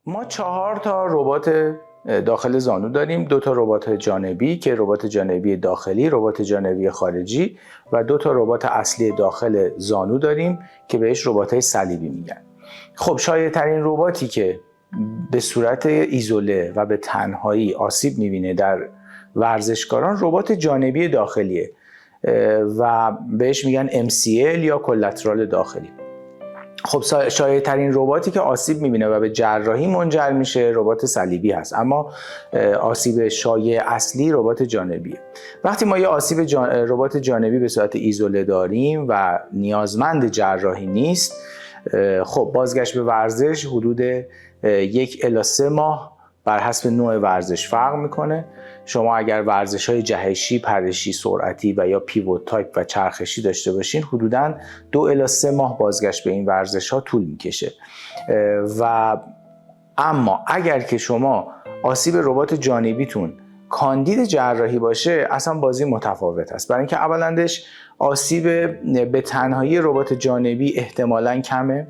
ما 4 تا ربات داخل زانو داریم. 2 تا ربات جانبی که ربات جانبی داخلی، ربات جانبی خارجی و 2 تا ربات اصلی داخل زانو داریم که بهش ربات‌های صلیبی میگن. خب شایع ترین رباتی که به صورت ایزوله و به تنهایی آسیب میبینه در ورزشکاران ربات جانبی داخلیه و بهش میگن MCL یا کلاترال داخلی. خب شایع ترین رباتی که آسیب میبینه و به جراحی منجر میشه ربات صلیبی هست، اما آسیب شایع اصلی ربات جانبیه. وقتی ما یه آسیب ربات جانبی به صورت ایزوله داریم و نیازمند جراحی نیست، خب بازگشت به ورزش حدود 1 الی 3 ماه بر حسب نوع ورزش فرق میکنه. شما اگر ورزش‌های جهشی، پرشی، سرعتی و یا پیوت تایپ و چرخشی داشته باشین، حدوداً 2 الی 3 ماه بازگشت به این ورزش‌ها طول میکشه. و اما اگر که شما آسیب ربات جانبیتون کاندید جراحی باشه، اصلا بازی متفاوت است. برای اینکه اولندش آسیب به تنهایی ربات جانبی احتمالاً کمه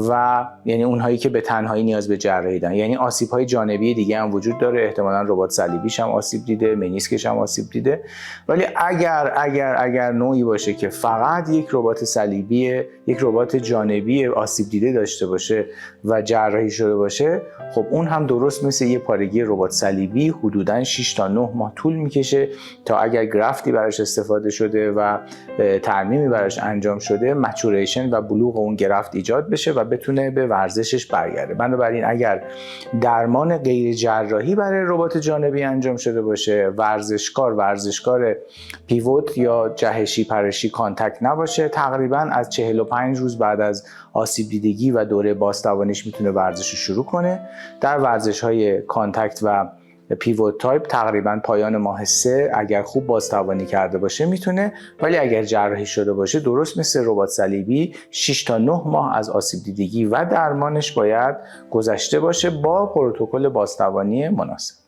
و یعنی اونهایی که به تنهایی نیاز به جراحی دارن، یعنی آسیب‌های جانبی دیگه هم وجود داره، احتمالاً ربات صلیبیش هم آسیب دیده، منیسکش هم آسیب دیده. ولی اگر نوعی باشه که فقط یک ربات صلیبی، یک ربات جانبی آسیب دیده داشته باشه و جراحی شده باشه، خب اون هم درست مثل یه پارگی ربات صلیبی حدوداً 6 تا 9 ماه طول میکشه تا اگر گرافتی براش استفاده شده و ترمیمی براش انجام شده، مچوریشن و بلوغ اون گرافت ایجاد بشه و بتونه به ورزشش برگرده. بنابراین اگر درمان غیر جراحی برای ربات جانبی انجام شده باشه، ورزشکار پیوت یا جهشی پرشی کانتکت نباشه، تقریبا از 45 روز بعد از آسیب دیدگی و دوره بازتوانیش میتونه ورزش رو شروع کنه. در ورزش‌های کانتکت و پیوت تایپ تقریبا پایان ماه 3 اگر خوب بازتوانی کرده باشه میتونه، ولی اگر جراحی شده باشه درست مثل ربات صلیبی 6 تا 9 ماه از آسیب دیدگی و درمانش باید گذشته باشه با پروتکل بازتوانی مناسب.